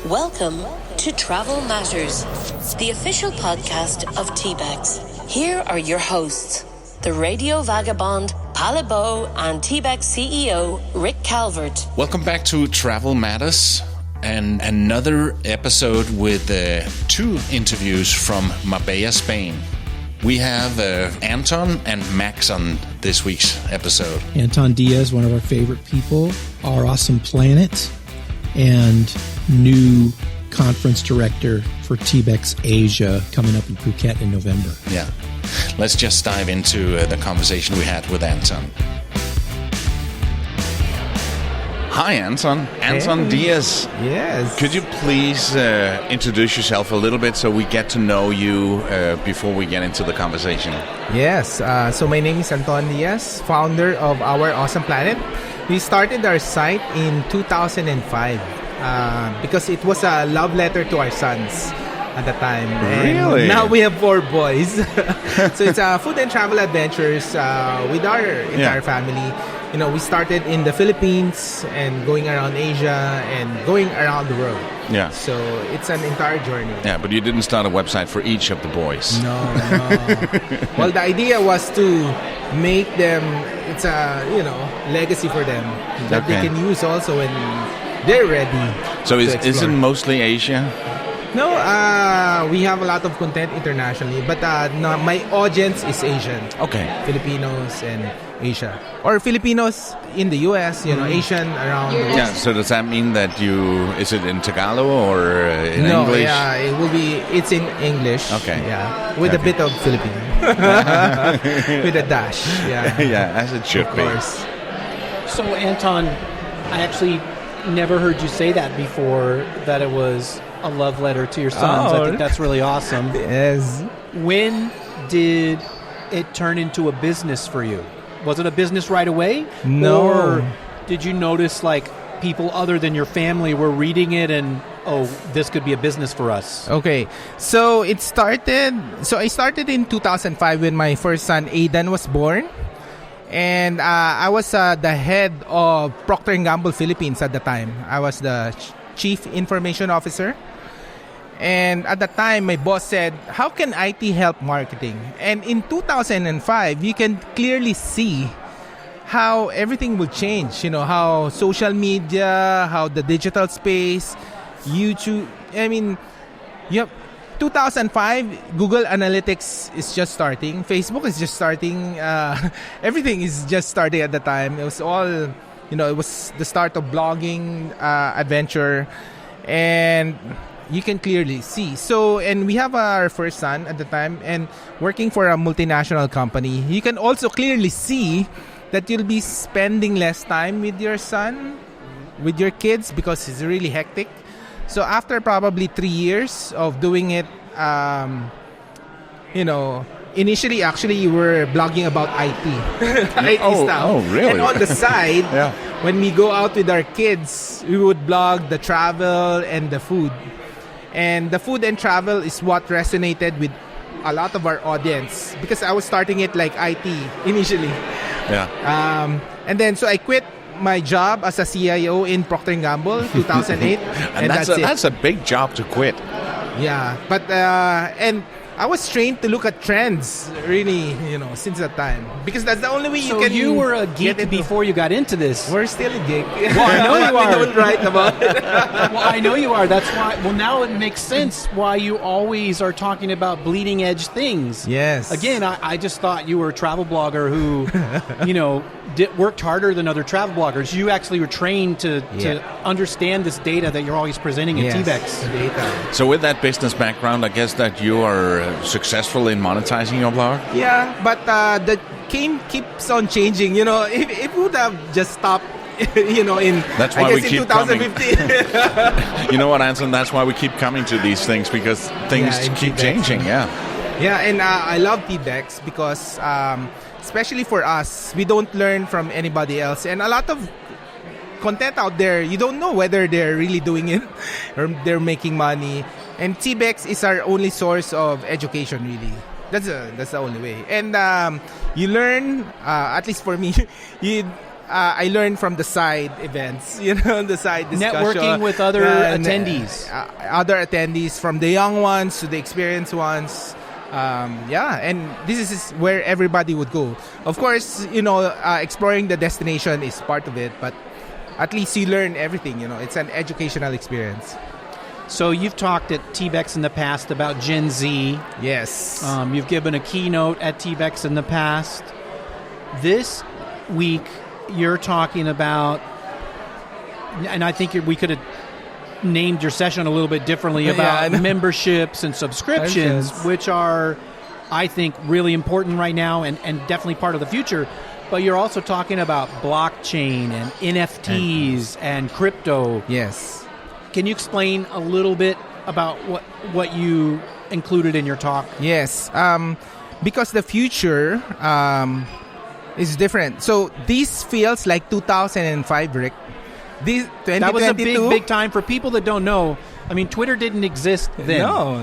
Welcome to Travel Matters, the official podcast of TBEX. Here are your hosts, the radio vagabond Palle and TBEX CEO Rick Calvert. Welcome back to Travel Matters and another episode with two interviews from Marbella, Spain. We have Anton and Max on this week's episode. Anton Diaz, one of our favorite people, Our Awesome Planet, and new conference director for TBEX Asia coming up in Phuket in November. Yeah. Let's just dive into the conversation we had with Anton. Hi, Anton. Anton Diaz. Yes. Could you please introduce yourself a little bit so we get to know you before we get into the conversation? Yes. So my name is Anton Diaz, founder of Our Awesome Planet. We started our site in 2005 because it was a love letter to our sons at the time. Really? And now we have 4 boys. So it's food and travel adventures with our entire family. You know, we started in the Philippines and going around Asia and going around the world. Yeah. So it's an entire journey. Yeah, but you didn't start a website for each of the boys. No. Well, the idea was to make them, it's a, legacy for them that they can use also when they're ready. So is it mostly Asia? No, we have a lot of content internationally, but no, my audience is Asian. Okay. Filipinos and Asia. Or Filipinos in the US, Asian around the world. Yeah, so does that mean that is it in Tagalog or in no, English? Yeah, it's in English. Okay. Yeah, with a bit of Filipino. With a dash. Yeah. Yeah, as it should be. Of course. So, Anton, I actually never heard you say that before, that it was a love letter to your sons. I think that's really awesome. Yes. When did it turn into a business for you? Was it a business right away? No. Or did you notice people other than your family were reading it and, this could be a business for us? Okay. So I started in 2005 when my first son Aidan was born. And I was the head of Procter & Gamble Philippines at the time. I was the chief information officer. And at the time, my boss said, how can IT help marketing? And in 2005, you can clearly see how everything will change. How social media, how the digital space, YouTube. 2005, Google Analytics is just starting. Facebook is just starting. Everything is just starting at the time. It was all, it was the start of blogging adventure. And you can clearly see. So, and we have our first son at the time and working for a multinational company. You can also clearly see that you'll be spending less time with your son, with your kids, because it's really hectic. So after probably 3 years of doing it, initially actually you were blogging about IT. IT stuff. Oh, really? And on the side, when we go out with our kids, we would blog the travel and the food. And the food and travel is what resonated with a lot of our audience because I was starting it like IT initially. Yeah. And then so I quit my job as a CIO in Procter & Gamble 2008 and that's a big job to quit. Yeah, but and I was trained to look at trends really, since that time because that's the only way you can. So you were a geek before you got into this. We're still a geek. Well, I know you are. We don't write about it. Well, I know you are. That's why. Well, now it makes sense why you always are talking about bleeding edge things. Yes. Again, I just thought you were a travel blogger who, worked harder than other travel bloggers. You actually were trained to understand this data that you're always presenting at TBEX. Data. So with that business background, I guess that you are successful in monetizing your blog? Yeah, but the game keeps on changing. If we would have just stopped, that's why we keep 2015. Coming. You know what, Anton? That's why we keep coming to these things because things keep changing. Yeah. Yeah, and I love TBEX because, especially for us, we don't learn from anybody else, and a lot of content out there, you don't know whether they're really doing it or they're making money. And TBEX is our only source of education, really. That's the only way. And you learn, at least for me, I learned from the side events, the side discussion. Networking with other attendees. Other attendees, from the young ones to the experienced ones. And this is where everybody would go. Of course, exploring the destination is part of it, but at least you learn everything. It's an educational experience. So you've talked at TBEX in the past about Gen Z. Yes. You've given a keynote at TBEX in the past. This week, you're talking about, and I think we could have named your session a little bit differently, about memberships and subscriptions, which are, I think, really important right now and definitely part of the future. But you're also talking about blockchain and NFTs and crypto. Yes. Can you explain a little bit about what you included in your talk? Yes. Because the future is different. So this feels like 2005, Rick. This 2022. That was a big time. For people that don't know, I mean, Twitter didn't exist then. No.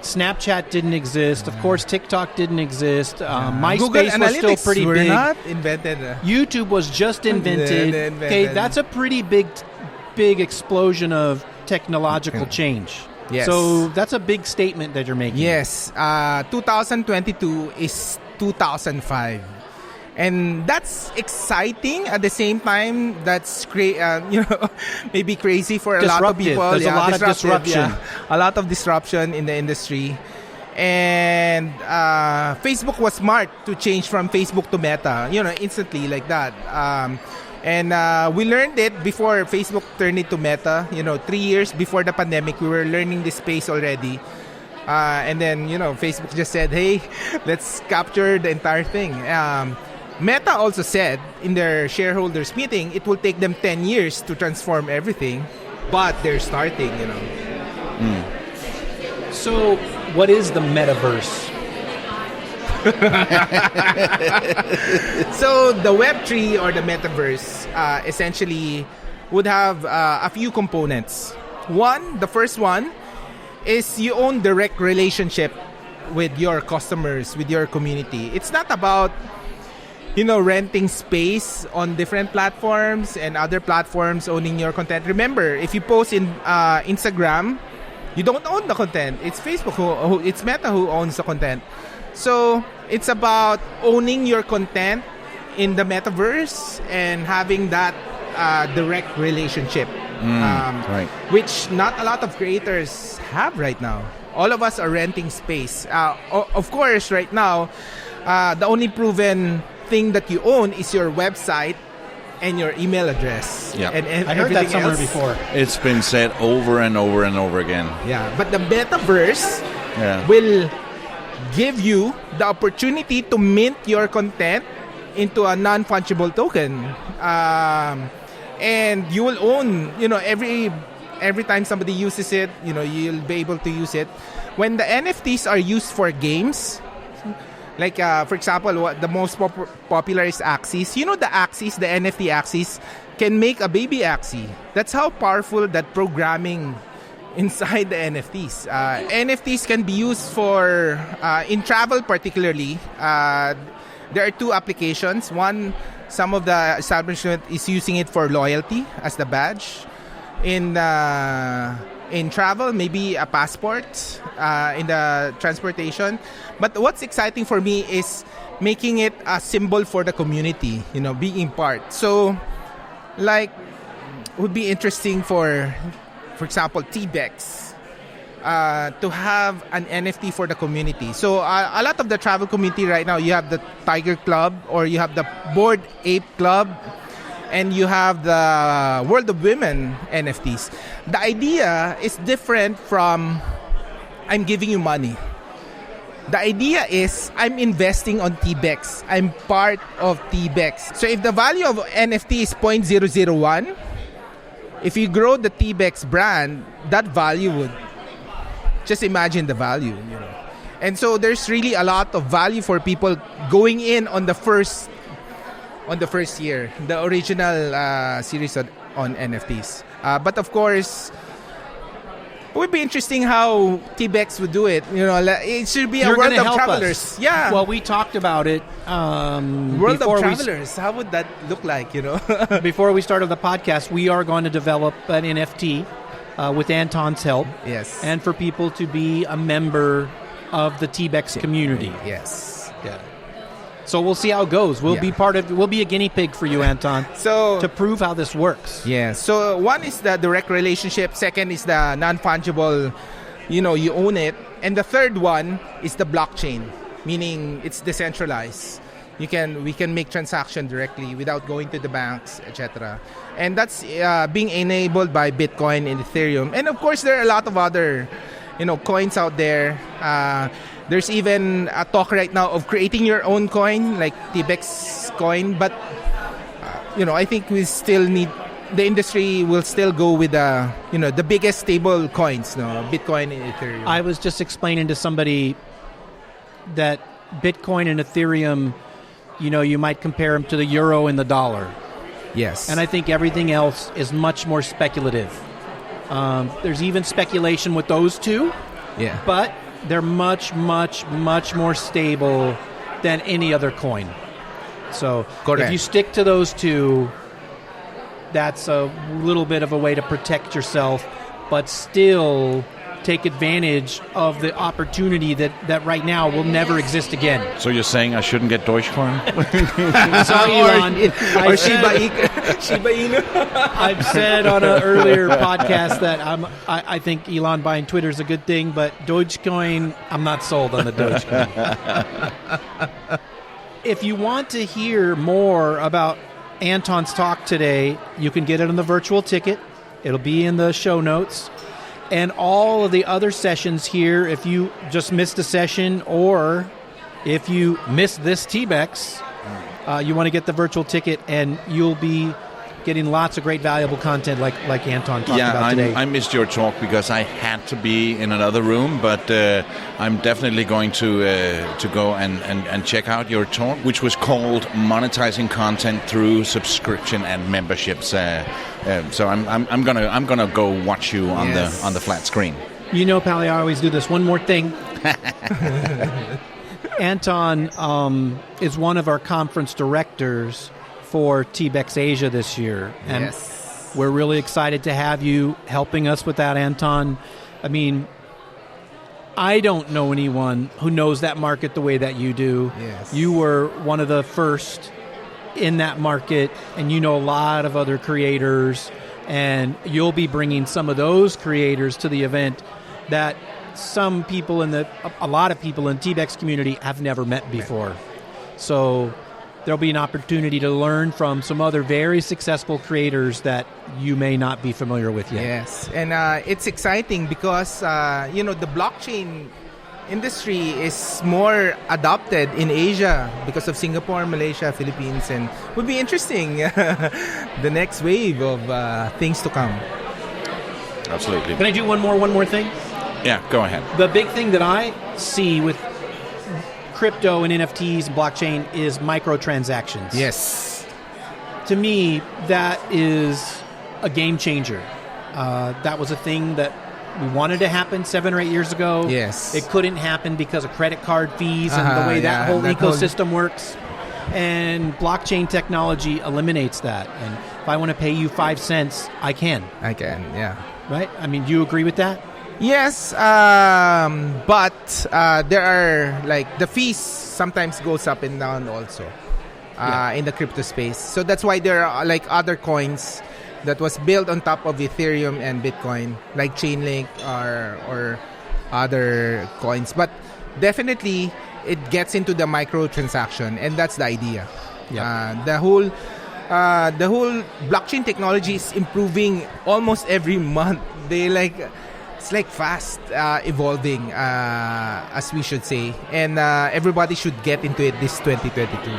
Snapchat didn't exist. Of course, TikTok didn't exist. MySpace Google was Analytics still pretty big. Not invented. YouTube was just invented. Okay, that's a pretty big explosion of technological change. Yes. So that's a big statement that you're making. Yes. 2022 is 2005. And that's exciting. At the same time, that's maybe crazy for a lot of people. There's a lot of disruption. Yeah. A lot of disruption in the industry. And Facebook was smart to change from Facebook to Meta, instantly like that. And we learned it before Facebook turned it to Meta. 3 years before the pandemic, we were learning this space already. And then, Facebook just said, hey, let's capture the entire thing. Meta also said in their shareholders meeting, it will take them 10 years to transform everything, but they're starting, So, what is the metaverse? So, the Web3 or the metaverse essentially would have a few components. The first one is you own direct relationship with your customers, with your community. It's not about renting space on different platforms and other platforms owning your content. Remember, if you post in Instagram, you don't own the content. It's Facebook it's Meta who owns the content. So it's about owning your content in the metaverse and having that direct relationship, right. which not a lot of creators have right now. All of us are renting space. Of course, right now, the only proven thing that you own is your website and your email address. Yeah. And I heard that somewhere else. before. It's been said over and over and over again. Yeah, but the metaverse will give you the opportunity to mint your content into a non-fungible token. And you will own, every time somebody uses it, you'll be able to use it. When the NFTs are used for games, like, for example, the most popular is Axis. The Axis, the NFT Axis, can make a baby Axie. That's how powerful that programming inside the NFTs. NFTs can be used for, in travel particularly, there are two applications. One, some of the establishment is using it for loyalty as the badge. In travel, maybe a passport, in the transportation. But what's exciting for me is making it a symbol for the community, being part. So, would be interesting for example, TBEX, to have an NFT for the community. So, a lot of the travel community right now, you have the Tiger Club or you have the Bored Ape Club, and you have the World of Women NFTs. The idea is different from I'm giving you money. The idea is I'm investing on TBEX. I'm part of TBEX. So if the value of NFT is 0.001, if you grow the TBEX brand, that value would, just imagine the value, And so there's really a lot of value for people going in on the first year, the original series on NFTs. But of course, It would be interesting how TBEX would do it. It should be a You're world gonna of help travelers. us. Yeah. Well, we talked about it. World of travelers. How would that look like? Before we started the podcast, we are going to develop an NFT with Anton's help. Yes. And for people to be a member of the TBEX community. Yes. Yeah. So we'll see how it goes. We'll be a guinea pig for you, Anton. To prove how this works. Yeah. So one is the direct relationship. Second is the non-fungible, you own it. And the third one is the blockchain, meaning it's decentralized. We can make transaction directly without going to the banks, etc. And that's being enabled by Bitcoin and Ethereum. And of course, there are a lot of other, coins out there. There's even a talk right now of creating your own coin, like TBEX coin. But, I think we still need, the industry will still go with the biggest stable coins, Bitcoin and Ethereum. I was just explaining to somebody that Bitcoin and Ethereum, you might compare them to the euro and the dollar. Yes. And I think everything else is much more speculative. There's even speculation with those two. Yeah. But they're much, much, much more stable than any other coin. So Correct. If you stick to those two, that's a little bit of a way to protect yourself, but still take advantage of the opportunity that right now will never exist again. So you're saying I shouldn't get Dogecoin? Sorry, Elon. Or Shiba Inu. I've said on an earlier podcast that I think Elon buying Twitter is a good thing, but Dogecoin, I'm not sold on the Dogecoin. If you want to hear more about Anton's talk today, you can get it on the virtual ticket. It'll be in the show notes. And all of the other sessions here, if you just missed a session or if you missed this TBEX, you want to get the virtual ticket and you'll be getting lots of great valuable content like Anton talked about today. I missed your talk because I had to be in another room, but I'm definitely going to go and check out your talk, which was called Monetizing Content Through Subscription and Memberships. So I'm gonna go watch you on the flat screen. Palle, I always do this. One more thing. Anton is one of our conference directors for TBEX Asia this year. And we're really excited to have you helping us with that, Anton. I mean, I don't know anyone who knows that market the way that you do. Yes. You were one of the first in that market, and you know a lot of other creators, and you'll be bringing some of those creators to the event that some people a lot of people in TBEX community have never met before. So there'll be an opportunity to learn from some other very successful creators that you may not be familiar with yet. Yes, and it's exciting because, the blockchain industry is more adopted in Asia because of Singapore, Malaysia, Philippines, and would be interesting, the next wave of things to come. Absolutely. Can I do one more thing? Yeah, go ahead. The big thing that I see with crypto and NFTs and blockchain is microtransactions. Yes. To me, that is a game changer. That was a thing that we wanted to happen 7 or 8 years ago. Yes. It couldn't happen because of credit card fees and the way that whole ecosystem works. And blockchain technology eliminates that. And if I want to pay you 5 cents, I can. I can, yeah. Right? I mean, do you agree with that? Yes, but there are, the fees sometimes goes up and down also in the crypto space. So that's why there are other coins that was built on top of Ethereum and Bitcoin, like Chainlink or other coins. But definitely it gets into the microtransaction, and that's the idea. Yeah. The whole blockchain technology is improving almost every month. It's fast evolving, as we should say, and everybody should get into it this 2022.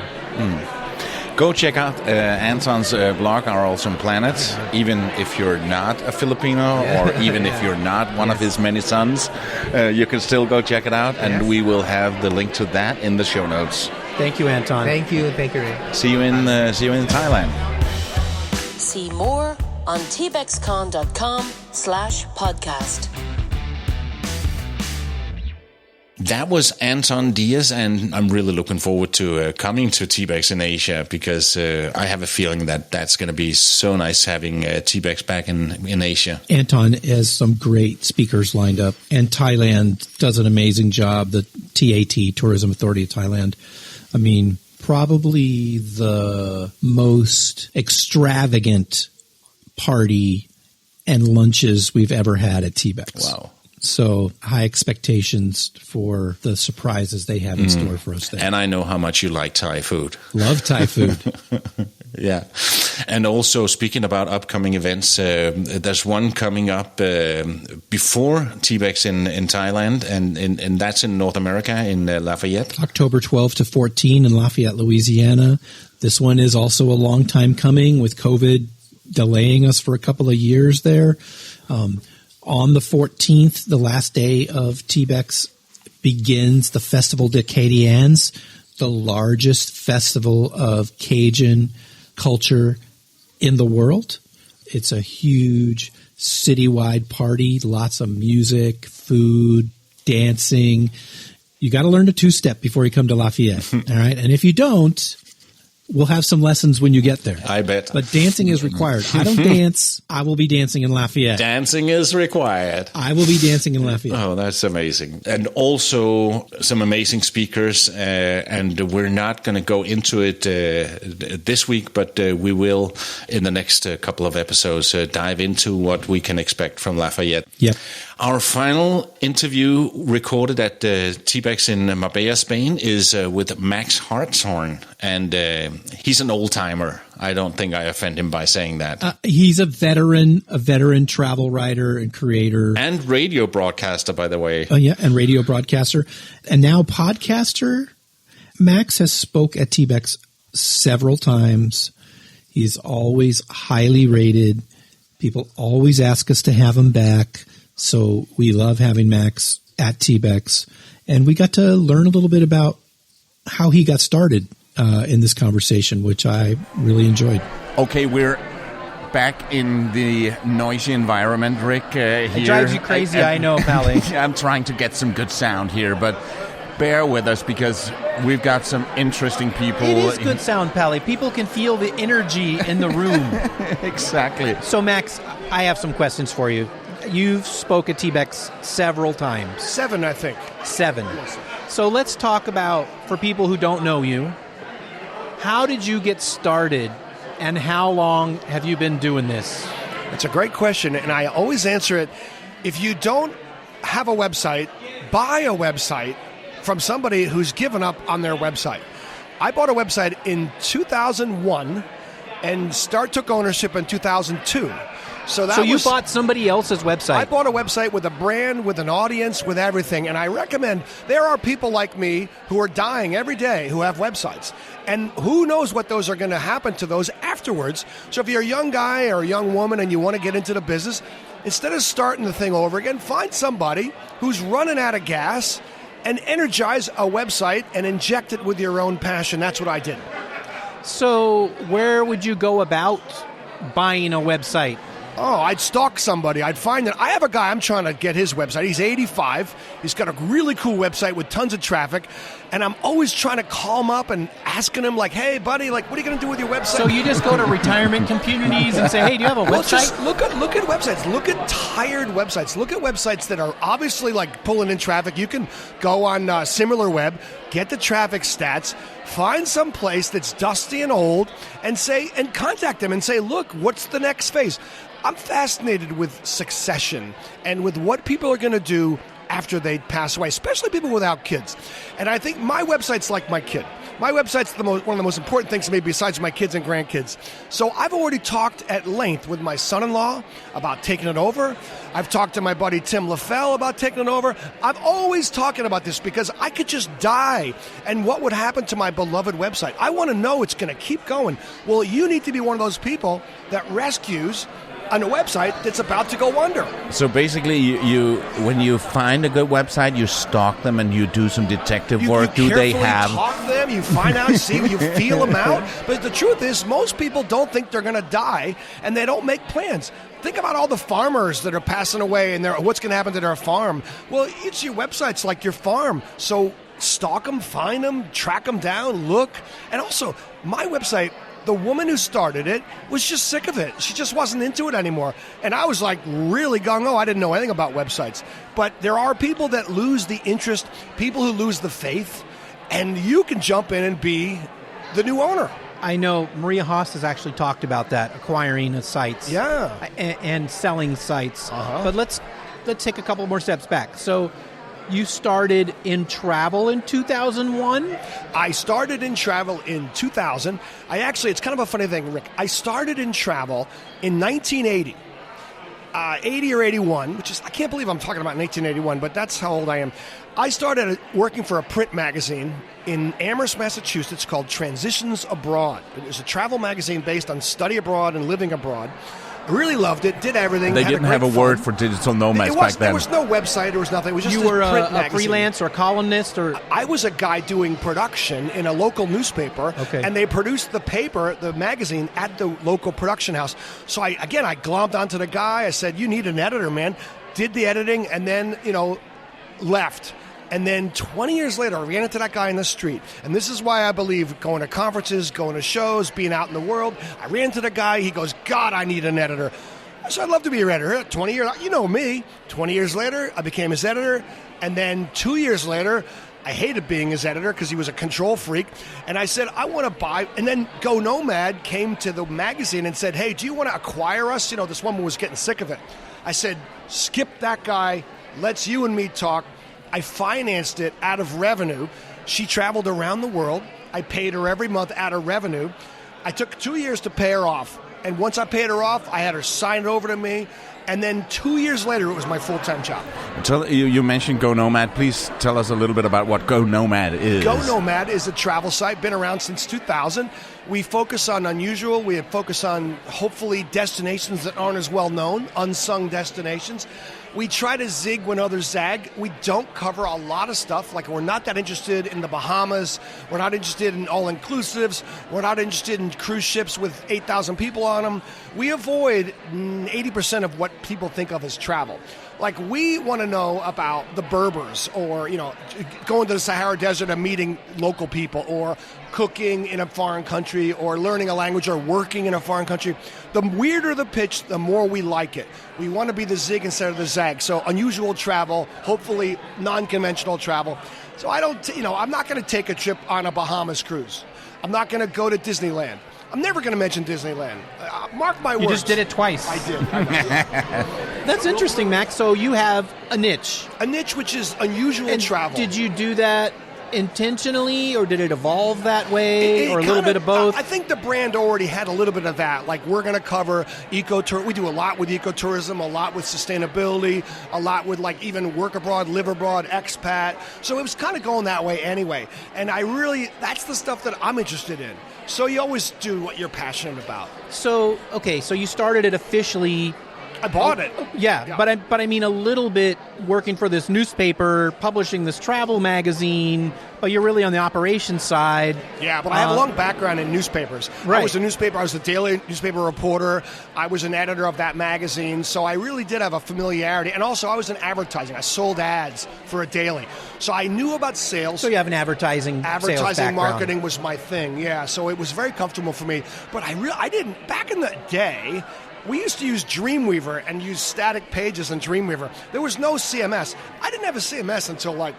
Go check out Anton's blog, Our Awesome Planet. Even if you're not a Filipino or even if you're not one of his many sons, you can still go check it out, and we will have the link to that in the show notes. Thank you, Anton. Thank you, Ray. See you in Thailand. See more on tbexcon.com/podcast. That was Anton Diaz, and I'm really looking forward to coming to TBEX in Asia, because I have a feeling that that's going to be so nice having TBEX back in Asia. Anton has some great speakers lined up, and Thailand does an amazing job, the TAT, Tourism Authority of Thailand. I mean, probably the most extravagant party and lunches we've ever had at TBEX. Wow. So high expectations for the surprises they have in store for us there. And I know how much you like Thai food. Love Thai food. Yeah. And also, speaking about upcoming events, there's one coming up before TBEX in Thailand, and that's in North America, in Lafayette. October 12 to 14 in Lafayette, Louisiana. This one is also a long time coming, with COVID delaying us for a couple of years there. On the 14th, the last day of TBEX, begins the Festival des Cajans, the largest festival of Cajun culture in the world. It's a huge citywide party, lots of music, food, dancing. You got to learn to two-step before you come to Lafayette, all right? And if you don't, we'll have some lessons when you get there. I bet. But dancing is required. I don't dance. I will be dancing in Lafayette. Dancing is required. I will be dancing in Lafayette. Oh, that's amazing. And also some amazing speakers. And we're not going to go into it this week, but we will, in the next couple of episodes, dive into what we can expect from Lafayette. Yep. Our final interview recorded at TBEX in Marbella, Spain, is with Max Hartshorne. And he's an old-timer. I don't think I offend him by saying that. He's a veteran travel writer and creator. And radio broadcaster, by the way. Oh, yeah, and radio broadcaster. And now podcaster. Max has spoke at TBEX several times. He's always highly rated. People always ask us to have him back. So we love having Max at TBEX. And we got to learn a little bit about how he got started in this conversation, which I really enjoyed. Okay, we're back in the noisy environment, Rick. Here. It drives you crazy, I know, Palle. I'm trying to get some good sound here, but bear with us because we've got some interesting people. It is good sound, Palle. People can feel the energy in the room. Exactly. So, Max, I have some questions for you. You've spoke at TBEX several times. 7, I think. 7. So let's talk about, for people who don't know you, how did you get started and how long have you been doing this? It's a great question, and I always answer it. If you don't have a website, buy a website from somebody who's given up on their website. I bought a website in 2001 and took ownership in 2002. So you bought somebody else's website? I bought a website with a brand, with an audience, with everything. And I recommend, there are people like me who are dying every day who have websites. And who knows what those are going to happen to those afterwards. So if you're a young guy or a young woman and you want to get into the business, instead of starting the thing over again, find somebody who's running out of gas and energize a website and inject it with your own passion. That's what I did. So where would you go about buying a website? Oh, I'd stalk somebody. I'd find that I have a guy, I'm trying to get his website. He's 85. He's got a really cool website with tons of traffic. And I'm always trying to call him up and asking him, like, hey, buddy, like, what are you going to do with your website? So you just go to retirement communities and say, hey, do you have a website? Just look at websites. Look at tired websites. Look at websites that are obviously, like, pulling in traffic. You can go on SimilarWeb, get the traffic stats, find some place that's dusty and old, and contact them and say, look, what's the next phase? I'm fascinated with succession and with what people are going to do after they pass away, especially people without kids. And I think my website's like my kid. My website's one of the most important things to me besides my kids and grandkids. So I've already talked at length with my son-in-law about taking it over. I've talked to my buddy Tim LaFell about taking it over. I'm always talking about this because I could just die. And what would happen to my beloved website? I want to know it's going to keep going. Well, you need to be one of those people that rescues on a website that's about to go under. So basically, you when you find a good website, you stalk them and you do some detective work. You do they have? Talk to them. You find out, see, you feel them out. But the truth is, most people don't think they're going to die, and they don't make plans. Think about all the farmers that are passing away, and what's going to happen to their farm. Well, it's your website's like your farm. So stalk them, find them, track them down, look, and also my website. The woman who started it was just sick of it. She just wasn't into it anymore. And I was like really gung-ho. I didn't know anything about websites. But there are people that lose the interest, people who lose the faith, and you can jump in and be the new owner. I know Maria Haas has actually talked about that, acquiring sites and selling sites. But let's take a couple more steps back. So you started in travel in 2001? I started in travel in 2000. It's kind of a funny thing, Rick. I started in travel in 1980. 80 or 81, which is, I can't believe I'm talking about 1981, but that's how old I am. I started working for a print magazine in Amherst, Massachusetts called Transitions Abroad. It was a travel magazine based on study abroad and living abroad. I really loved it, did everything. They didn't have a word for digital nomads back then. There was no website, there was nothing. It was just you were print a magazine. Freelance or columnist? Or I was a guy doing production in a local newspaper, and they produced the paper, the magazine, at the local production house. So I glommed onto the guy. I said, you need an editor, man. Did the editing, and then, left. And then 20 years later, I ran into that guy in the street. And this is why I believe going to conferences, going to shows, being out in the world. I ran into the guy. He goes, God, I need an editor. I said, I'd love to be your editor. 20 years, you know me. 20 years later, I became his editor. And then 2 years later, I hated being his editor because he was a control freak. And I said, I want to buy. And then GoNOMAD came to the magazine and said, hey, do you want to acquire us? This woman was getting sick of it. I said, skip that guy. Let's you and me talk. I financed it out of revenue. She traveled around the world. I paid her every month out of revenue. I took 2 years to pay her off. And once I paid her off, I had her sign it over to me. And then 2 years later, it was my full-time job. You mentioned GoNOMAD. Please tell us a little bit about what GoNOMAD is. GoNOMAD is a travel site, been around since 2000. We focus on unusual. We focus on, hopefully, destinations that aren't as well known, unsung destinations. We try to zig when others zag. We don't cover a lot of stuff. Like, we're not that interested in the Bahamas. We're not interested in all-inclusives. We're not interested in cruise ships with 8,000 people on them. We avoid 80% of what people think of as travel. Like, we want to know about the Berbers, or, going to the Sahara Desert and meeting local people, or cooking in a foreign country, or learning a language, or working in a foreign country. The weirder the pitch, the more we like it. We want to be the zig instead of the zag. So unusual travel, hopefully non-conventional travel. So I'm not going to take a trip on a Bahamas cruise. I'm not going to go to Disneyland. I'm never going to mention Disneyland. Mark my words. You just did it twice. I did. That's interesting, Max. So you have a niche. A niche, which is unusual travel. Did you do that intentionally, or did it evolve that way, or a little bit of both? I think the brand already had a little bit of that. Like, we're going to cover ecotourism. We do a lot with ecotourism, a lot with sustainability, a lot with, like, even work abroad, live abroad, expat. So it was kind of going that way anyway. And that's the stuff that I'm interested in. So you always do what you're passionate about. So you started it officially. I bought it. Yeah. But I mean a little bit working for this newspaper, publishing this travel magazine, but you're really on the operations side. Yeah, but I have a long background in newspapers. Right. I was a daily newspaper reporter. I was an editor of that magazine, so I really did have a familiarity. And also, I was in advertising. I sold ads for a daily. So I knew about sales. So you have an advertising sales background. Marketing was my thing, yeah. So it was very comfortable for me. But I didn't, back in the day, we used to use Dreamweaver and use static pages in Dreamweaver. There was no CMS. I didn't have a CMS until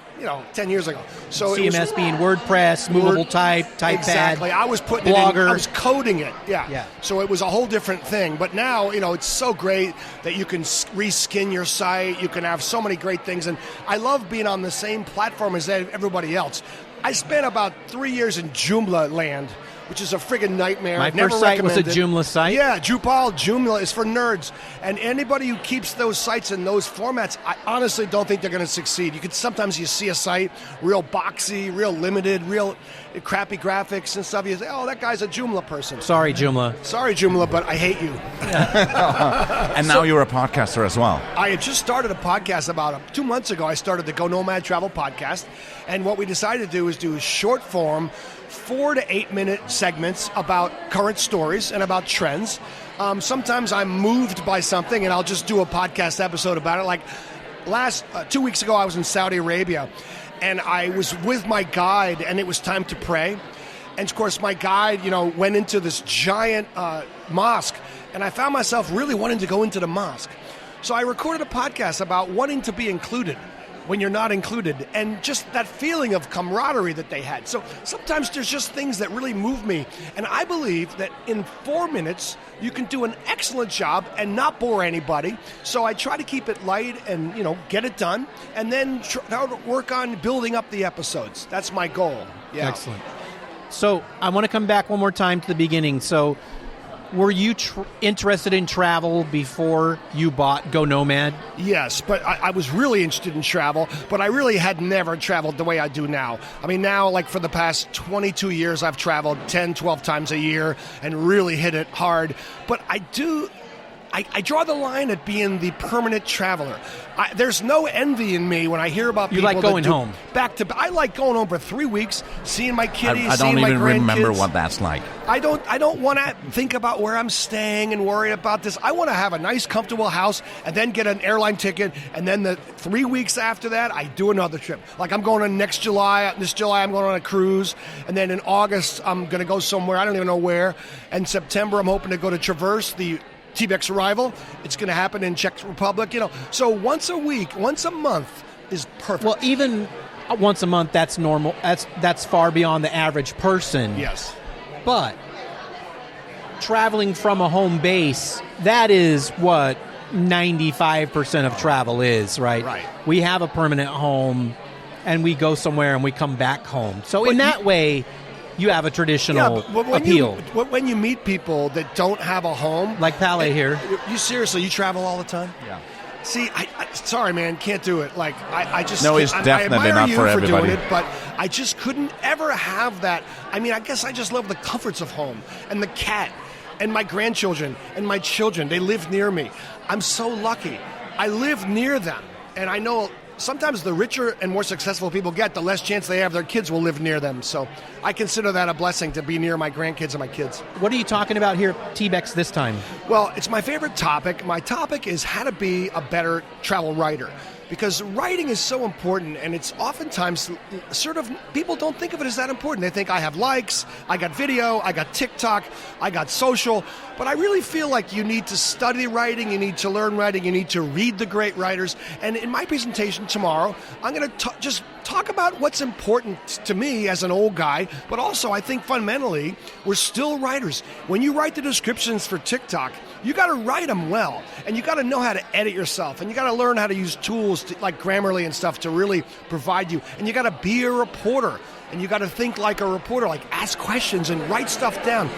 10 years ago. So CMS being WordPress, movable type, typepad. Exactly. I was putting Blogger. it in. I was coding it. Yeah. So it was a whole different thing. But now, it's so great that you can reskin your site. You can have so many great things. And I love being on the same platform as everybody else. I spent about 3 years in Joomla land, which is a friggin' nightmare. My Never first site was a recommend it. Joomla site. Yeah, Drupal, Joomla is for nerds. And anybody who keeps those sites in those formats, I honestly don't think they're going to succeed. Sometimes you see a site, real boxy, real limited, real crappy graphics and stuff. You say, oh, that guy's a Joomla person. Sorry, Joomla, but I hate you. And now you're a podcaster as well. I had just started a podcast about 2 months ago. I started the GoNOMAD travel podcast. And what we decided to do is do short form, 4 to 8 minute segments about current stories and about trends. Sometimes I'm moved by something and I'll just do a podcast episode about it. Like 2 weeks ago, I was in Saudi Arabia and I was with my guide and it was time to pray. And of course, my guide, went into this giant mosque and I found myself really wanting to go into the mosque. So I recorded a podcast about wanting to be included when you're not included, and just that feeling of camaraderie that they had. So sometimes there's just things that really move me, and I believe that in 4 minutes, you can do an excellent job and not bore anybody. So I try to keep it light and, get it done, and then try to work on building up the episodes. That's my goal. Yeah. Excellent. So I want to come back one more time to the beginning. So were you interested in travel before you bought GoNOMAD? Yes, but I was really interested in travel, but I really had never traveled the way I do now. I mean, now, like for the past 22 years, I've traveled 10, 12 times a year and really hit it hard. But I draw the line at being the permanent traveler. There's no envy in me when I hear about people. You like going home? I like going home for 3 weeks, seeing my kiddies, I seeing my grandkids. don't even remember what that's like. I don't want to think about where I'm staying and worry about this. I want to have a nice, comfortable house and then get an airline ticket. And then the 3 weeks after that, I do another trip. Like I'm going on next July. This July, I'm going on a cruise. And then in August, I'm going to go somewhere. I don't even know where. And September, I'm hoping to go to Traverse, the TBEX arrival. It's going to happen in Czech Republic. So once a week, once a month is perfect. Well, even once a month, that's normal. That's far beyond the average person. Yes. But traveling from a home base, that is what 95% of travel is, right? Right. We have a permanent home and we go somewhere and we come back home. So in that way, you have a traditional appeal. When you meet people that don't have a home, like Palle here. You seriously, you travel all the time? Yeah. See, sorry, man, can't do it. Like, I just... No, it's definitely not for everybody. Doing it, but I just couldn't ever have that. I mean, I guess I just love the comforts of home and the cat and my grandchildren and my children. They live near me. I'm so lucky. I live near them, and I know... Sometimes the richer and more successful people get, the less chance they have their kids will live near them. So I consider that a blessing to be near my grandkids and my kids. What are you talking about here at TBEX this time? Well, it's my favorite topic. My topic is how to be a better travel writer. Because writing is so important, and it's oftentimes sort of, people don't think of it as that important. They think I have likes, I got video, I got TikTok, I got social. But I really feel like you need to study writing, you need to learn writing, you need to read the great writers. And in my presentation tomorrow, I'm going to just talk about what's important to me as an old guy, but also I think fundamentally, we're still writers. When you write the descriptions for TikTok, you got to write them well, and you got to know how to edit yourself, and you got to learn how to use tools like Grammarly and stuff to really provide you, and you got to be a reporter, and you got to think like a reporter, like ask questions and write stuff down.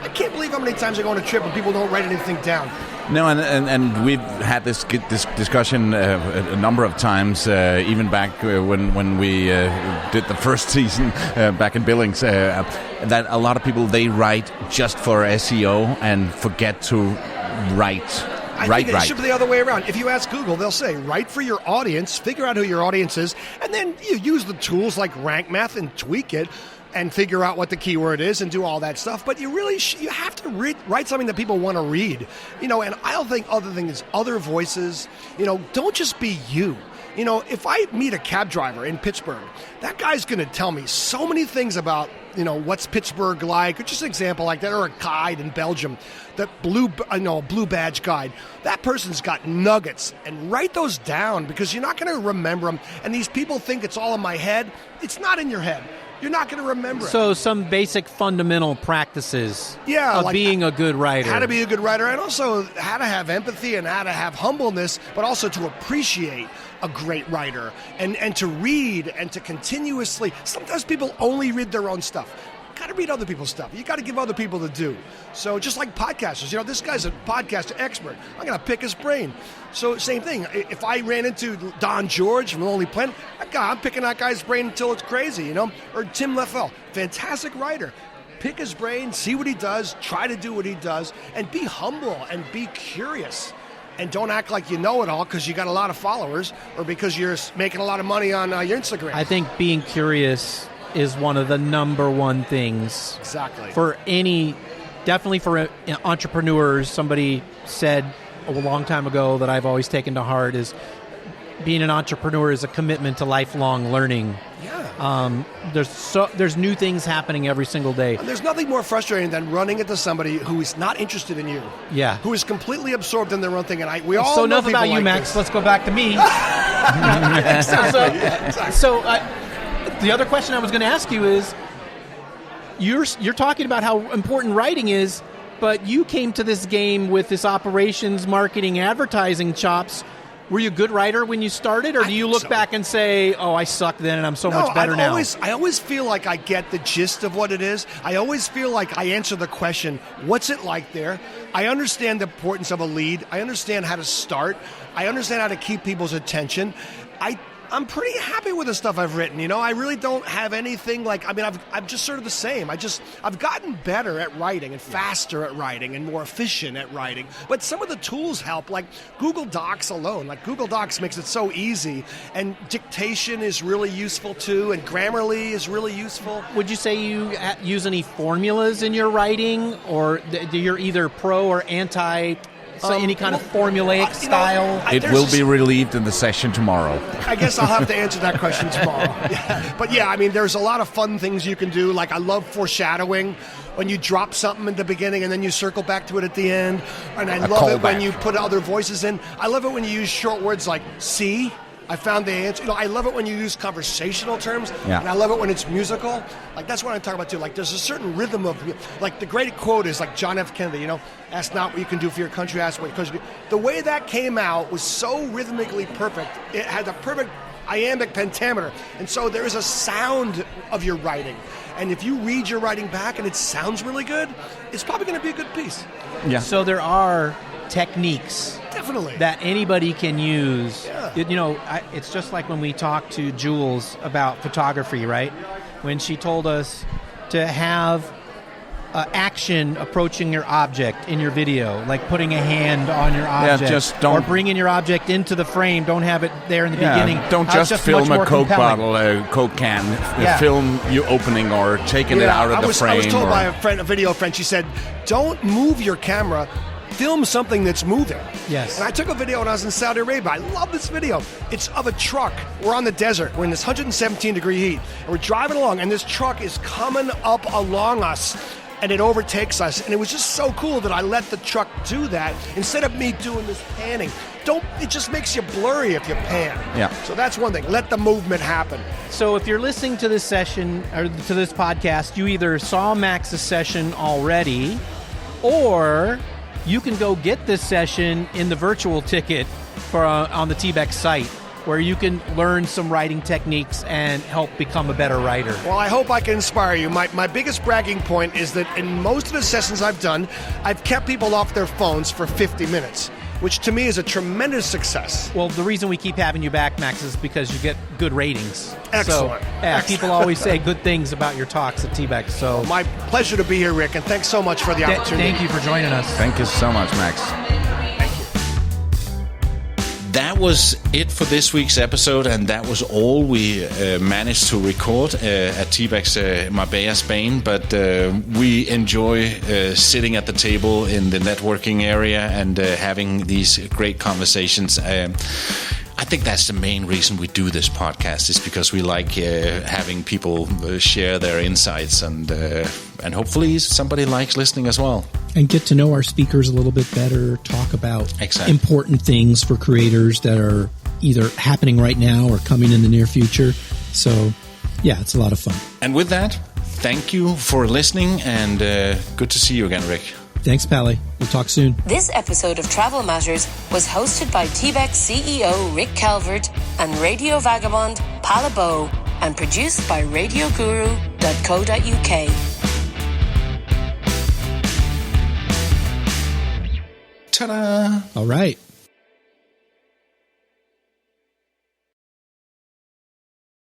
I can't believe how many times I go on a trip and people don't write anything down. No, and we've had this discussion a number of times, even back when we did the first season back in Billings, that a lot of people, they write just for SEO and forget to write. I think it should be the other way around. If you ask Google, they'll say, write for your audience, figure out who your audience is, and then you use the tools like Rank Math and tweak it and figure out what the keyword is and do all that stuff. But you really you have to write something that people want to read. And I don't think other things, other voices, don't just be you. If I meet a cab driver in Pittsburgh, that guy's going to tell me so many things about, what's Pittsburgh like, or just an example like that, or a guide in Belgium, that blue badge guide. That person's got nuggets, and write those down because you're not going to remember them. And these people think it's all in my head. It's not in your head. You're not going to remember it. So some basic fundamental practices of like being a good writer. How to be a good writer, and also how to have empathy and how to have humbleness, but also to appreciate a great writer and to read and to continuously. Sometimes people only read their own stuff. got to read other people's stuff. You got to give other people to do. So just like podcasters, this guy's a podcast expert. I'm going to pick his brain. So same thing. If I ran into Don George from Lonely Planet, I'm picking that guy's brain until it's crazy, Or Tim Leffel, fantastic writer. Pick his brain, see what he does, try to do what he does, and be humble and be curious. And don't act like you know it all because you got a lot of followers or because you're making a lot of money on your Instagram. I think being curious is one of the number one things. Exactly. Definitely for entrepreneurs. Somebody said a long time ago that I've always taken to heart is being an entrepreneur is a commitment to lifelong learning. Yeah. There's new things happening every single day. And there's nothing more frustrating than running into somebody who is not interested in you. Yeah. Who is completely absorbed in their own thing. And we all so know enough about people you, like Max. this. Let's go back to me. The other question I was going to ask you is, you're talking about how important writing is, but you came to this game with this operations, marketing, advertising chops. Were you a good writer when you started, or do you look back and say, "Oh, I sucked then, and I'm so much better now"? I always feel like I get the gist of what it is. I always feel like I answer the question, "What's it like there?" I understand the importance of a lead. I understand how to start. I understand how to keep people's attention. I'm pretty happy with the stuff I've written. I really don't have anything I'm just sort of the same. I've gotten better at writing and faster at writing and more efficient at writing. But some of the tools help, like Google Docs alone. Like Google Docs makes it so easy, and dictation is really useful too, and Grammarly is really useful. Would you say you use any formulas in your writing, or you're either pro or anti? Any kind of formulaic style? It will be relieved in the session tomorrow. I guess I'll have to answer that question tomorrow. Yeah. But there's a lot of fun things you can do. Like I love foreshadowing when you drop something in the beginning and then you circle back to it at the end. And I love it when you put other voices in. I love it when you use short words like see. I found the answer. I love it when you use conversational terms, and I love it when it's musical. Like that's what I'm talking about too. Like there's a certain rhythm of, like the great quote is like John F. Kennedy. Ask not what you can do for your country, ask what your country can do. The way that came out was so rhythmically perfect. It had the perfect iambic pentameter, and so there is a sound of your writing. And if you read your writing back and it sounds really good, it's probably going to be a good piece. Yeah. So there are techniques definitely that anybody can use. Yeah. It's just like when we talked to Jules about photography, right? When she told us to have action approaching your object in your video, like putting a hand on your object, just don't, or bringing your object into the frame. Don't have it there in the beginning. Don't just film a Coke bottle, a Coke can. Film you opening or taking it out of the frame. I was told by a video friend, she said, don't move your camera, film something that's moving. Yes. And I took a video when I was in Saudi Arabia. I love this video. It's of a truck. We're on the desert. We're in this 117-degree heat. And we're driving along, and this truck is coming up along us, and it overtakes us. And it was just so cool that I let the truck do that instead of me doing this panning. It just makes you blurry if you pan. Yeah. So that's one thing. Let the movement happen. So if you're listening to this session, or to this podcast, you either saw Max's session already, or you can go get this session in the virtual ticket on the TBEX site, where you can learn some writing techniques and help become a better writer. Well, I hope I can inspire you. My biggest bragging point is that in most of the sessions I've done, I've kept people off their phones for 50 minutes, which to me is a tremendous success. Well, the reason we keep having you back, Max, is because you get good ratings. Excellent. So, Excellent. People always say good things about your talks at TBEX. So, my pleasure to be here, Rick, and thanks so much for the opportunity. Thank you for joining us. Thank you so much, Max. That was it for this week's episode, and that was all we managed to record at TBEX Marbella, Spain. But we enjoy sitting at the table in the networking area and having these great conversations. I think that's the main reason we do this podcast, is because we like having people share their insights, and hopefully somebody likes listening as well. And get to know our speakers a little bit better, talk about important things for creators that are either happening right now or coming in the near future. So, yeah, it's a lot of fun. And with that, thank you for listening, and good to see you again, Rick. Thanks, Palle. We'll talk soon. This episode of Travel Matters was hosted by TBEX CEO Rick Calvert and Radio Vagabond Palle, and produced by radioguru.co.uk. Ta-da! All right.